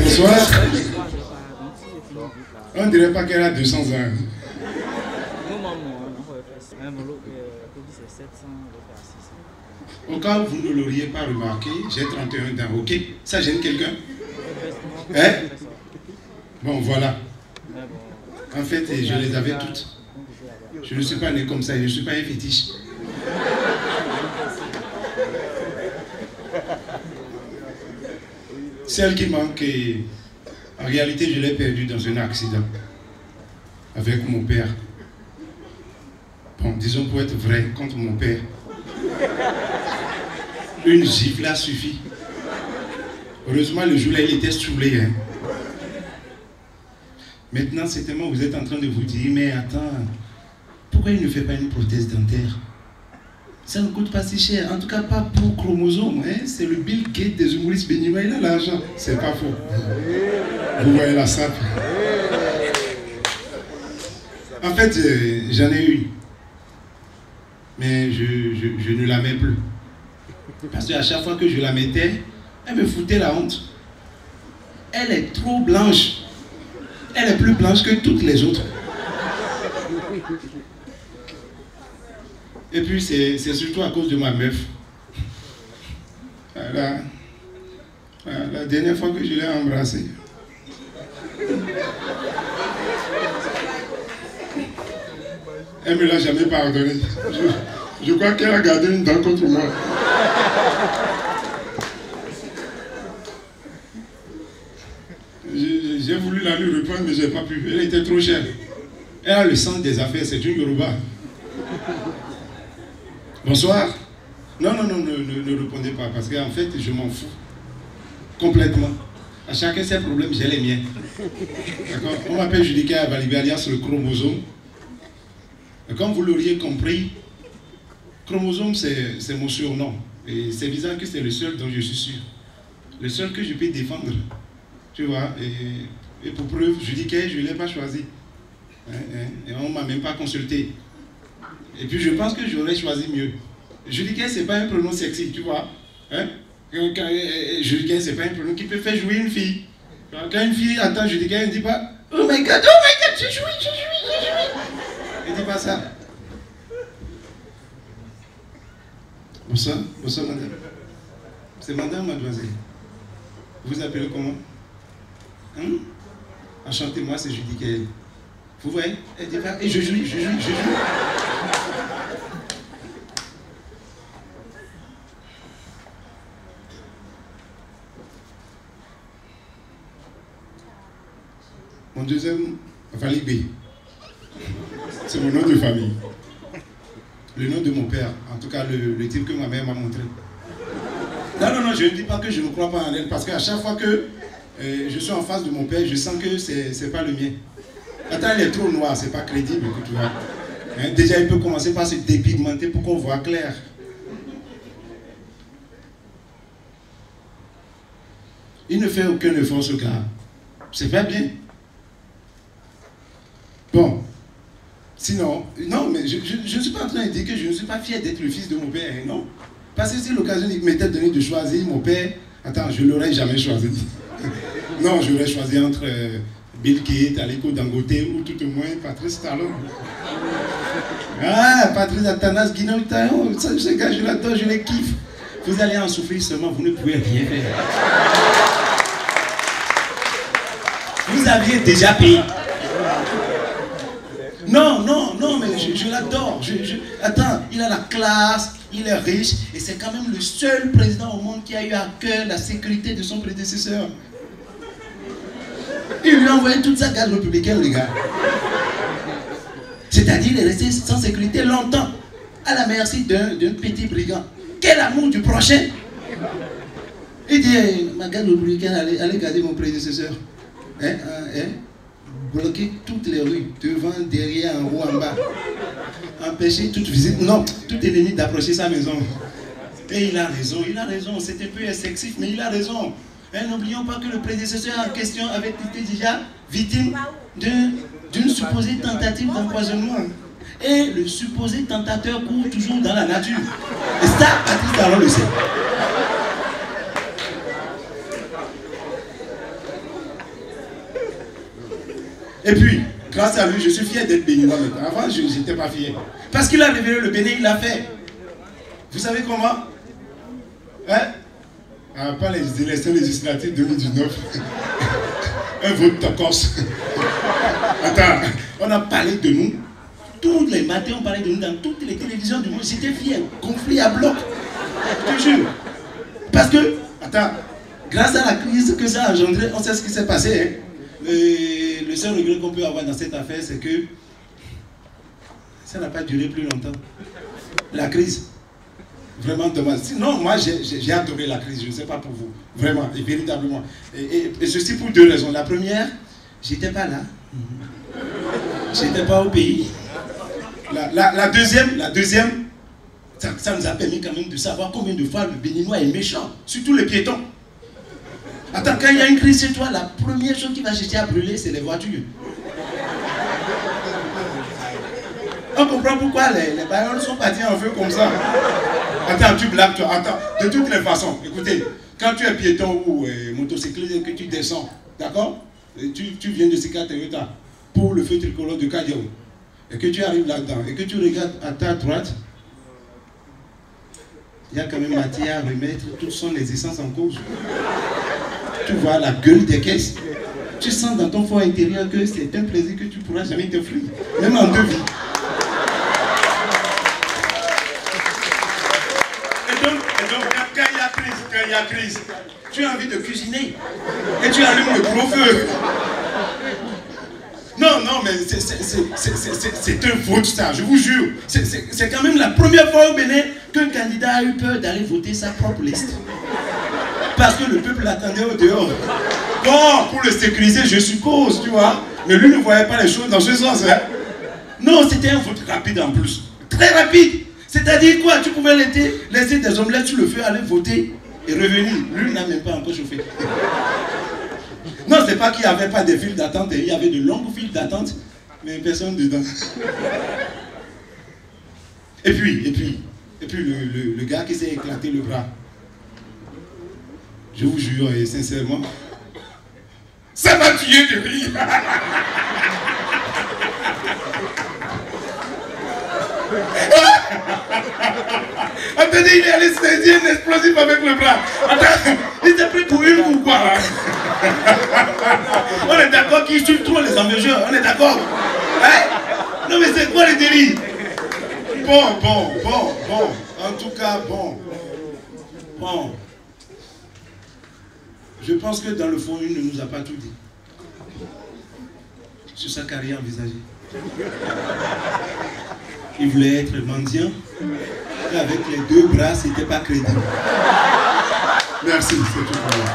Bonsoir. On ne dirait pas qu'elle a 200 ans. Au cas où vous ne l'auriez pas remarqué, j'ai 31 ans, ok? Ça gêne quelqu'un? Hein? Bon, voilà. En fait, je les avais toutes. Je ne suis pas né comme ça, je ne suis pas un fétiche. Celle qui manque, en réalité, je l'ai perdue dans un accident avec mon père. Bon, disons pour être vrai, contre mon père. Une gifle a suffi. Heureusement, le jour-là, il était saoulé. Hein. Maintenant, certainement, vous êtes en train de vous dire, mais attends, pourquoi il ne fait pas une prothèse dentaire? Ça ne coûte pas si cher, en tout cas pas pour chromosome. Hein? C'est le Bill Gates des humoristes béninois, il a l'argent. C'est pas faux. Vous voyez la sape. En fait, j'en ai une. Mais je ne la mets plus. Parce qu'à chaque fois que je la mettais, elle me foutait la honte. Elle est trop blanche. Elle est plus blanche que toutes les autres. Et puis c'est surtout à cause de ma meuf. La dernière fois que je l'ai embrassée, elle ne me l'a jamais pardonné. Je crois qu'elle a gardé une dent contre moi. J'ai voulu la lui reprendre, mais je n'ai pas pu. Elle était trop chère. Elle a le sens des affaires, c'est une Yoruba. Bonsoir. Non, ne répondez pas, parce qu'en fait, je m'en fous. Complètement. À chacun ses problèmes, j'ai les miens. D'accord? On m'appelle Judica Valibé, alias le chromosome. Et comme vous l'auriez compris, chromosome, c'est mon surnom. Et c'est bizarre que c'est le seul dont je suis sûr. Le seul que je peux défendre. Tu vois, et pour preuve, Judica, je ne l'ai pas choisi. Et on ne m'a même pas consulté. Et puis je pense que j'aurais choisi mieux. Judica, ce n'est pas un prénom sexy, tu vois. Hein? Judica, ce n'est pas un prénom qui peut faire jouer une fille. Quand une fille attend Judica, elle ne dit pas oh my god, je jouis. Elle ne dit pas ça. Bonsoir, madame. C'est madame, mademoiselle. Vous appelez comment? Hein? Enchantez-moi, c'est Judica. Vous voyez? Elle dit pas, et je jouis. Mon deuxième, Valibé. C'est mon nom de famille. Le nom de mon père, en tout cas le type que ma mère m'a montré. Non, je ne dis pas que je ne crois pas en elle, parce qu'à chaque fois que je suis en face de mon père, je sens que c'est pas le mien. Attends, il est trop noir, c'est pas crédible, tu vois. Hein, déjà, il peut commencer par se dépigmenter pour qu'on voit clair. Il ne fait aucun effort, ce gars. C'est pas bien. Bon. Sinon, non, mais je ne suis pas en train de dire que je ne suis pas fier d'être le fils de mon père, hein, non. Parce que si l'occasion m'était donnée de choisir mon père, attends, je ne l'aurais jamais choisi. Non, j'aurais choisi entre Bill Gates, Aliko Dangote ou tout au moins Patrice Talon. Ah, Patrice Atanas Guinan Taillon, ce gars, je l'adore, je le kiffe. Vous allez en souffrir seulement, vous ne pouvez rien faire. Vous aviez déjà payé. Non, mais je l'adore. Attends, il a la classe, il est riche, et c'est quand même le seul président au monde qui a eu à cœur la sécurité de son prédécesseur. Il lui a envoyé toute sa garde républicaine, les gars. C'est-à-dire, il est resté sans sécurité longtemps, à la merci d'un petit brigand. Quel amour du prochain! Il dit, ma garde républicaine, allez garder mon prédécesseur. Bloquer toutes les rues, devant, derrière, en haut, en bas. Empêcher toute visite, non, tout ennemi d'approcher sa maison. Et il a raison, c'est un peu sexiste, mais il a raison. N'oublions pas que le prédécesseur en question avait été déjà victime d'une supposée tentative d'empoisonnement. Et le supposé tentateur court toujours dans la nature. Et ça, Patrice Talon le sait. Et puis, grâce à lui, je suis fier d'être béninois maintenant. Avant, je n'étais pas fier. Parce qu'il a révélé le Bénin, il l'a fait. Vous savez comment? Hein? Pas les élections législatives 2019. Un vote de Corse. Attends, on a parlé de nous. Tous les matins, on parlait de nous dans toutes les télévisions du monde. J'étais fier, gonflé à bloc. Je te jure. Parce que, attends, grâce à la crise que ça a engendré, on sait ce qui s'est passé. Hein? Le seul regret qu'on peut avoir dans cette affaire, c'est que ça n'a pas duré plus longtemps. La crise. Vraiment dommage. Sinon, moi, j'ai adoré la crise. Je ne sais pas pour vous. Vraiment, et véritablement. Et ceci pour deux raisons. La première, j'étais pas là. J'étais pas au pays. La deuxième, ça nous a permis quand même de savoir combien de fois le Béninois est méchant. Surtout les piétons. Attends, quand il y a une crise chez toi, la première chose qui va chercher à brûler, c'est les voitures. On comprend pourquoi les baillons sont partis en feu comme ça. Attends, tu blagues toi. Attends, de toutes les façons, écoutez, quand tu es piéton ou motocycliste et que tu descends, d'accord? Tu viens de Sika Toyota pour le feu tricolore de Kadiaou, et que tu arrives là-dedans, et que tu regardes à ta droite, il y a quand même matière à remettre, toutes sont les essences en cause. Tu vois la gueule des caisses. Tu sens dans ton fort intérieur que c'est un plaisir que tu ne pourras jamais t'offrir, même en deux vies. Et donc quand il y a crise, tu as envie de cuisiner. Et tu allumes le gros feu. Non, mais c'est un vote ça, je vous jure. C'est quand même la première fois au Bénin qu'un candidat a eu peur d'aller voter sa propre liste. Parce que le peuple l'attendait au dehors. Bon, pour le sécuriser, je suppose, tu vois. Mais lui ne voyait pas les choses dans ce sens. Hein. Non, c'était un vote rapide en plus. Très rapide. C'est-à-dire quoi? Tu pouvais laisser des omelettes sur le feu, aller voter et revenir. Lui n'a même pas encore chauffé. Non, c'est pas qu'il n'y avait pas de files d'attente. Il y avait de longues files d'attente, mais personne dedans. Et puis le gars qui s'est éclaté le bras. Je vous jure, et sincèrement, ça m'a tué de rire. Attendez, il est allé saisir un explosif avec le bras. Attends, il était pris pour une ou quoi là? On est d'accord qu'il tue trop les enveigeurs, on est d'accord? Hein? Non mais c'est quoi les délits? Bon. En tout cas, bon. Je pense que dans le fond, il ne nous a pas tout dit sur sa carrière envisagée. Il voulait être mendiant, et avec les deux bras, c'était pas crédible. Merci, c'est tout pour moi.